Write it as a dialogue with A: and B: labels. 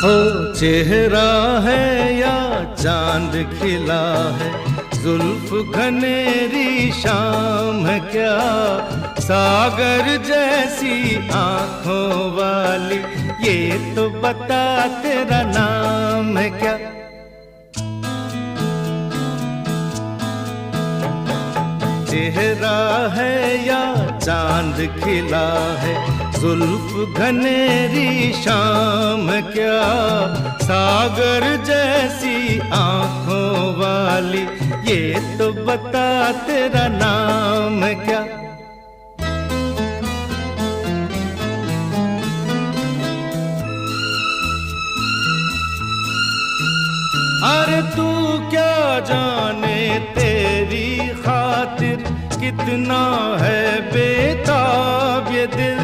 A: हो चेहरा है या चांद खिला है, जुल्फ घनेरी शाम है क्या, सागर जैसी आंखों वाली, ये तो बता तेरा नाम है क्या। चेहरा है या चांद खिला है, जुल्फ घनेरी शाम क्या, सागर जैसी आंखों वाली, ये तो बता तेरा नाम है क्या। अरे तू क्या जाने तेरी खातिर कितना है बेताब ये दिल,